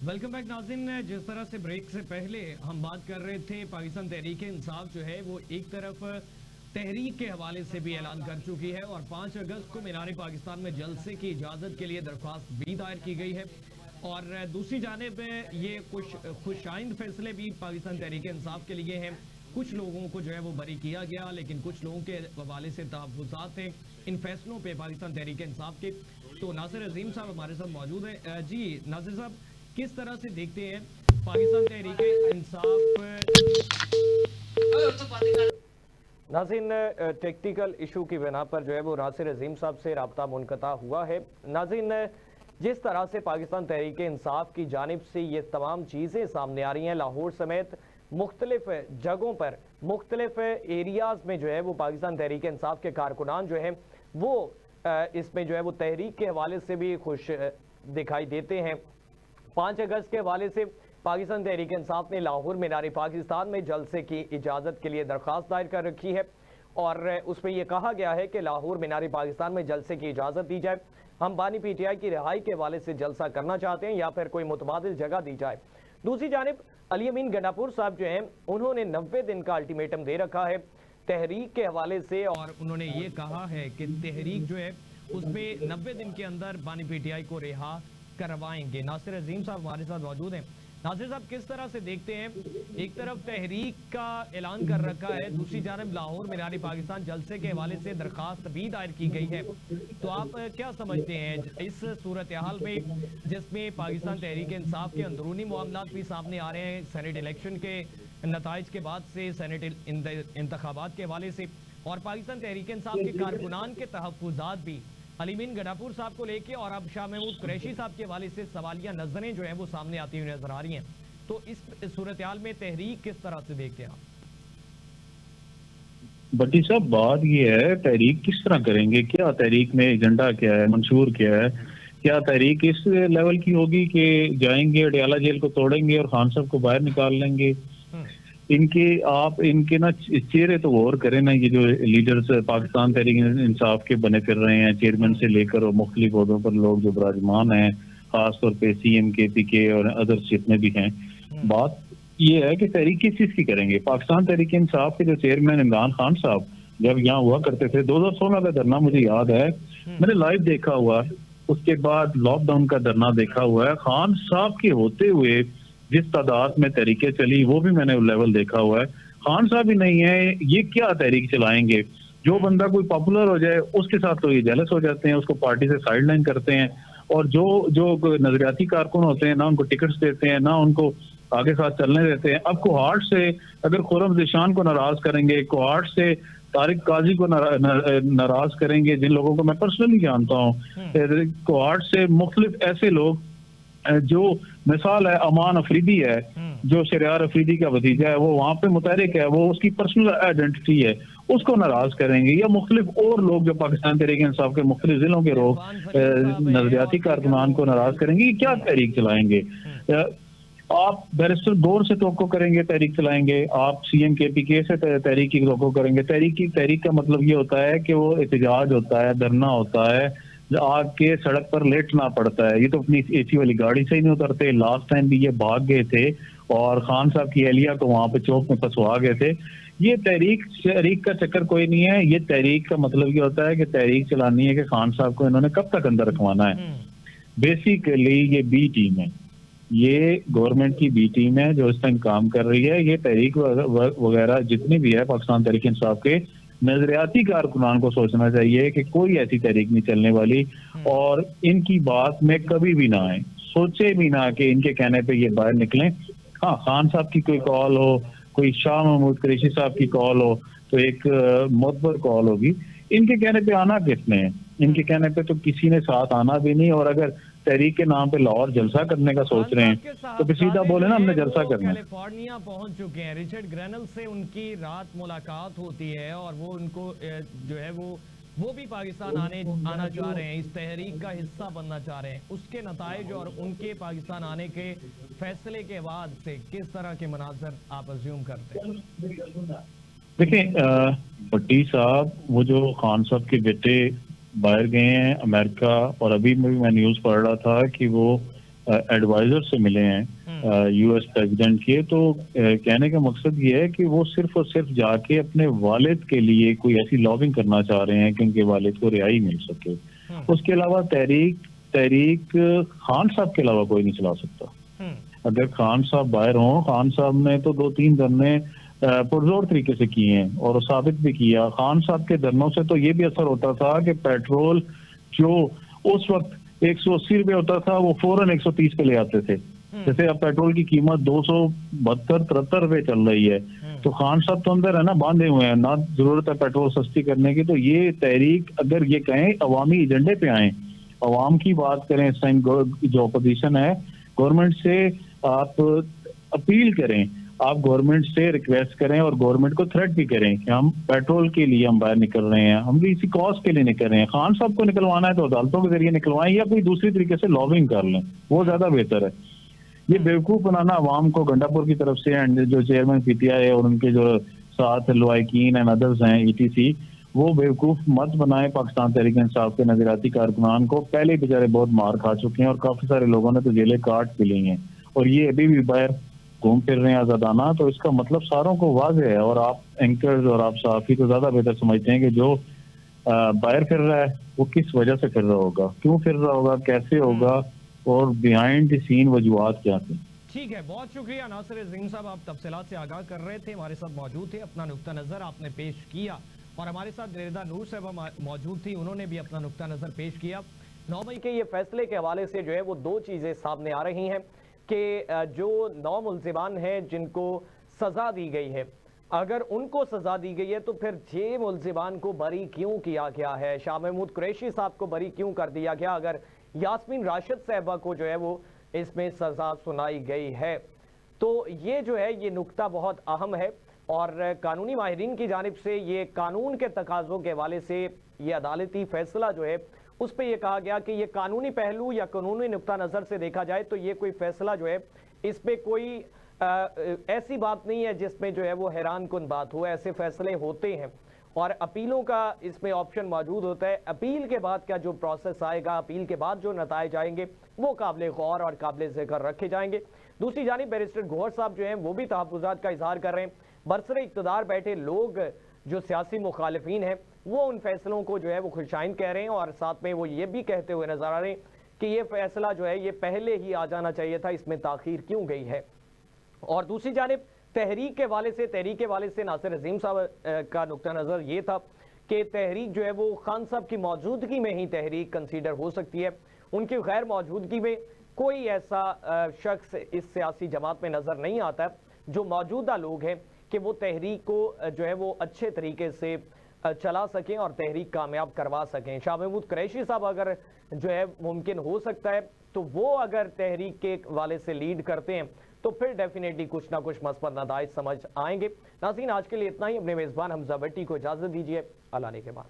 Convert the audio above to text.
Welcome back नाज़रीन। जिस तरह से ब्रेक से पहले हम बात कर रहे थे, पाकिस्तान तहरीक इंसाफ जो है वो एक तरफ तहरीक के हवाले से भी ऐलान कर चुकी है और 5 अगस्त को मीनार पाकिस्तान में जलसे की इजाज़त के लिए दरख्वास्त भी दायर की गई है। और दूसरी जानिब ये कुछ खुशाइंद फैसले भी पाकिस्तान तहरीक इंसाफ के लिए हैं। कुछ लोगों को जो है वो बरी किया गया, लेकिन कुछ लोगों के हवाले से तहफ़्फ़ुज़ात हैं इन फैसलों पे पाकिस्तान तहरीक इंसाफ के। तो नासिर अजीम साहब हमारे साथ मौजूद हैं। जी नासिर साहब, किस तरह से देखते हैं पाकिस्तान तहरीक इंसाफ? नाज़रीन, टेक्निकल इशू की बिना पर जो है वो नासिर अजीम साहब से रब्ता मुनक़ता हुआ है। नाज़रीन, जिस तरह से पाकिस्तान तहरीक इंसाफ की जानिब से ये तमाम चीज़ें सामने आ रही हैं, लाहौर समेत मुख्तलिफ जगहों पर मुख्तलिफ एरियाज़ में जो है वो पाकिस्तान तहरीक इंसाफ के कारकुनान जो हैं वो इसमें जो है वो तहरीक के हवाले से भी खुश दिखाई देते हैं। 5 अगस्त के हवाले से पाकिस्तान तहरीक इंसाफ ने लाहौर मीनार पाकिस्तान में जलसे की इजाज़त के लिए दरख्वास्त दायर कर रखी है और उसमें यह कहा गया है कि लाहौर मीनार पाकिस्तान में जलसे की इजाज़त दी जाए। हम बानी PTI की रिहाई के हवाले से जलसा करना चाहते हैं या फिर कोई मुतबादिल जगह दी जाए। दूसरी जानिब अली अमीन गंडापुर साहब जो हैं उन्होंने 90 दिन का अल्टीमेटम दे रखा है तहरीक के हवाले से और उन्होंने ये कहा है कि तहरीक जो है उसमें 90 दिन के अंदर बानी PTI को रिहा करवाएंगे। नासिर अजीम साहब हमारे साथ मौजूद हैं। नासिर साहब, किस तरह से देखते हैं, एक तरफ तहरीक का ऐलान कर रखा है, दूसरी जानब लाहौर मीनार पाकिस्तान जलसे के हवाले से दरखास्त भी दायर की गई है, तो आप क्या समझते हैं इस सूरत हाल में जिसमें पाकिस्तान तहरीक इंसाफ के अंदरूनी मामलात भी सामने आ रहे हैं, सेनेट इलेक्शन के नताइज के बाद से, सेनेट इंतखाबात के हवाले से, और पाकिस्तान तहरीक इंसाफ के कारकुनान के तहफ़्फ़ुज़ात भी अलीमीन गंडापुर साहब को लेके और अब शाह महमूद कुरैशी साहब के हवाले से सवालिया नजरें जो हैं वो सामने आती हुई नजर आ रही हैं, तो इस सूरत हाल में तहरीक किस तरह से देखते हैं आप? भट्टी साहब, बात ये है तहरीक किस तरह करेंगे, क्या तहरीक में एजेंडा क्या है, मंशूर क्या है? क्या तहरीक इस लेवल की होगी कि जाएंगे अडयाला जेल को तोड़ेंगे और खान साहब को बाहर निकाल लेंगे? इनके ना चेहरे तो गौर करें ना, ये जो लीडर्स पाकिस्तान तहरीक इंसाफ के बने फिर रहे हैं, चेयरमैन से लेकर और मुख्तलिफ पदों पर लोग जो विराजमान हैं, खासतौर पे CM KPK और अदर्स जितने भी हैं, बात ये है कि तहरीक किस चीज की करेंगे? पाकिस्तान तहरीक इंसाफ के जो चेयरमैन इमरान खान साहब जब यहाँ हुआ करते थे, 2016 का धरना मुझे याद है, मैंने लाइव देखा हुआ, उसके बाद लॉकडाउन का धरना देखा हुआ है। खान साहब के होते हुए जिस तादाद में तहरीकें चली वो भी मैंने लेवल देखा हुआ है। खान साहब ही नहीं है, ये क्या तहरीक चलाएंगे? जो बंदा कोई पॉपुलर हो जाए उसके साथ तो ये जेलस हो जाते हैं, उसको पार्टी से साइडलाइन करते हैं, और जो नजरियाती कारकुन होते हैं ना उनको टिकट्स देते हैं, ना उनको आगे साथ चलने देते हैं। अब कोहाट से अगर खुर्रम ज़ीशान को नाराज करेंगे, कोहाट से तारिक काजी को नाराज करेंगे, जिन लोगों को मैं पर्सनली जानता हूँ, कोहाट से मुख्तलिफ ऐसे लोग जो मिसाल है अमान अफरीदी है, जो शरियार अफरीदी का भतीजा है, वो वहां पे मुतहरिक है, वो उसकी पर्सनल आइडेंटिटी है, उसको नाराज करेंगे, या मुख्तलिफ और लोग जो पाकिस्तान तहरीक इंसाफ के मुख्तलिफ जिलों के लोग नजरियाती कारकुनान को नाराज करेंगे, क्या तहरीक चलाएंगे? आप बैरिस्टर गौर से तवक्को करेंगे तहरीक चलाएंगे, आप CM KPK से तहरीक की तवक्को करेंगे? तहरीक का मतलब ये होता है कि वो एहतजाज होता है, धरना होता है, आके सड़क पर लेटना पड़ता है। ये तो अपनी AC वाली गाड़ी से ही नहीं उतरते। लास्ट टाइम भी ये भाग गए थे और खान साहब की एहलिया को वहां पे चौक में फंसवा गए थे। ये तहरीक का चक्कर कोई नहीं है। ये तहरीक का मतलब ये होता है कि तहरीक चलानी है कि खान साहब को इन्होंने कब तक अंदर रखवाना है। बेसिकली ये B टीम है, ये गवर्नमेंट की B टीम है जो इस टाइम काम कर रही है। ये तहरीक वगैरह जितनी भी है पाकिस्तान तहरीक इंसाफ के नजरियाती कारकुनान को सोचना चाहिए कि कोई ऐसी तहरीक नहीं चलने वाली, और इनकी बात में कभी भी ना आए, सोचे भी ना कि इनके कहने पे ये बाहर निकलें। हाँ, खान साहब की कोई कॉल हो, कोई शाह महमूद कुरैशी साहब की कॉल हो, तो एक मोतबर कॉल होगी। इनके कहने पे आना किसने है? इनके कहने पे तो किसी ने साथ आना भी नहीं, और अगर तहरीक के नाम पे लाहौर जलसा करने का सोच रहे हैं तो फिर सीधा बोले ना हमने जलसा करना है। कैलिफोर्निया पहुंच चुके हैं, रिचर्ड ग्रेनल से उनकी रात मुलाकात होती है और वो उनको जो है वो भी पाकिस्तान आना चाह रहे हैं, इस तहरीक का हिस्सा बनना चाह रहे हैं। उसके नताइज और उनके पाकिस्तान आने के फैसले के बाद से किस तरह के मनाजर आप अज्यूम करते हैं? देखिए भट्टी साहब, वो जो खान साहब के बेटे बाहर गए हैं अमेरिका, और अभी मैं न्यूज़ पढ़ रहा था कि वो ایڈوائزر سے ملے ہیں یو ایس پریزیڈنٹ کے، تو کہنے کا مقصد یہ ہے کہ وہ صرف اور صرف جا کے اپنے والد کے لیے کوئی ایسی لابنگ کرنا چاہ رہے ہیں کہ ان کے والد کو رہائی مل سکے. اس کے علاوہ تحریک خان صاحب کے علاوہ کوئی نہیں چلا سکتا. اگر خان صاحب باہر ہوں، خان صاحب نے تو 2-3 دھرنے پرزور طریقے سے کیے ہیں اور ثابت بھی کیا. خان صاحب کے دھرنوں سے تو یہ بھی اثر ہوتا تھا کہ پیٹرول جو اس وقت 180 روپے ہوتا تھا وہ فوراً 130 پہ لے آتے تھے. جیسے اب پیٹرول کی قیمت 272-73 روپے چل رہی ہے، تو خان صاحب تو اندر ہے نا باندھے ہوئے ہیں، نہ ضرورت ہے پیٹرول سستی کرنے کی. تو یہ تحریک اگر یہ کہیں عوامی ایجنڈے پہ آئیں، عوام کی بات کریں، اس ٹائم جو اپوزیشن ہے گورنمنٹ سے آپ اپیل کریں، آپ گورنمنٹ سے ریکویسٹ کریں اور گورنمنٹ کو تھریٹ بھی کریں کہ ہم پیٹرول کے لیے ہم باہر نکل رہے ہیں، ہم بھی اسی کاز کے لیے نکل رہے ہیں. خان صاحب کو نکلوانا ہے تو عدالتوں کے ذریعے نکلوائیں یا کوئی دوسری طریقے سے لابنگ کر لیں، وہ زیادہ بہتر ہے. یہ بیوقوف بنانا عوام کو گنڈا پور کی طرف سے جو چیئرمین پی ٹی آئی اور ان کے جو ساتھ لوائقین اینڈ ادرز ہیں ای ٹی سی، وہ بیوقوف مت بنائیں پاکستان تحریک انصاف کے نظریاتی کارکنان کو. پہلے بیچارے بہت مار کھا چکے ہیں اور کافی سارے لوگوں نے تو جیلیں کاٹ بھی لی ہیں اور یہ ابھی بھی باہر گھوم پھر رہے ہیں آزادانہ. تو اس کا مطلب ساروں کو واضح ہے، اور آپ اینکرز اور آپ صحافی تو زیادہ بہتر سمجھتے ہیں کہ جو باہر پھر رہا ہے وہ کس وجہ سے پھر رہا ہوگا، کیوں پھر رہا ہوگا، کیسے ہوگا اور بیہائنڈ دی سین وجوہات کیا تھے. ٹھیک ہے، بہت شکریہ ناصر عظیم صاحب، آپ تفصیلات سے آگاہ کر رہے تھے، ہمارے ساتھ موجود تھے، اپنا نقطہ نظر آپ نے پیش کیا. اور ہمارے ساتھ ریردہ نور صاحبہ موجود تھی، انہوں نے بھی اپنا نقطہ نظر پیش کیا. 9 مئی کے یہ فیصلے کے حوالے سے جو ہے وہ 2 چیزیں سامنے آ رہی ہیں کہ جو 9 ملزمان ہیں جن کو سزا دی گئی ہے، اگر ان کو سزا دی گئی ہے تو پھر 6 ملزمان کو بری کیوں کیا گیا ہے؟ شاہ محمود قریشی صاحب کو بری کیوں کر دیا گیا اگر یاسمین راشد صاحبہ کو جو ہے وہ اس میں سزا سنائی گئی ہے؟ تو یہ جو ہے یہ نقطہ بہت اہم ہے، اور قانونی ماہرین کی جانب سے یہ قانون کے تقاضوں کے حوالے سے یہ عدالتی فیصلہ جو ہے اس پہ یہ کہا گیا کہ یہ قانونی پہلو یا قانونی نقطہ نظر سے دیکھا جائے تو یہ کوئی فیصلہ جو ہے اس پہ کوئی ایسی بات نہیں ہے جس میں جو ہے وہ حیران کن بات ہو. ایسے فیصلے ہوتے ہیں اور اپیلوں کا اس میں آپشن موجود ہوتا ہے. اپیل کے بعد کا جو پروسیس آئے گا، اپیل کے بعد جو نتائج آئیں گے وہ قابل غور اور قابل ذکر رکھے جائیں گے. دوسری جانب بیرسٹر گوہر صاحب جو ہیں وہ بھی تحفظات کا اظہار کر رہے ہیں. برسر اقتدار بیٹھے لوگ جو سیاسی مخالفین ہیں وہ ان فیصلوں کو جو ہے وہ خوشائند کہہ رہے ہیں، اور ساتھ میں وہ یہ بھی کہتے ہوئے نظر آ رہے ہیں کہ یہ فیصلہ جو ہے یہ پہلے ہی آ جانا چاہیے تھا، اس میں تاخیر کیوں گئی ہے. اور دوسری جانب تحریک کے والے سے ناصر عظیم صاحب کا نقطہ نظر یہ تھا کہ تحریک جو ہے وہ خان صاحب کی موجودگی میں ہی تحریک کنسیڈر ہو سکتی ہے، ان کی غیر موجودگی میں کوئی ایسا شخص اس سیاسی جماعت میں نظر نہیں آتا جو موجودہ لوگ ہیں کہ وہ تحریک کو جو ہے وہ اچھے طریقے سے چلا سکیں اور تحریک کامیاب کروا سکیں. شاہ محمود قریشی صاحب اگر جو ہے ممکن ہو سکتا ہے تو وہ اگر تحریک کے والے سے لیڈ کرتے ہیں تو پھر ڈیفینیٹلی کچھ نہ کچھ مثبت نتائج سمجھ آئیں گے. ناظرین آج کے لیے اتنا ہی. اپنے میزبان حمزہ بٹی کو اجازت دیجیے. اللہ نے کے بعد.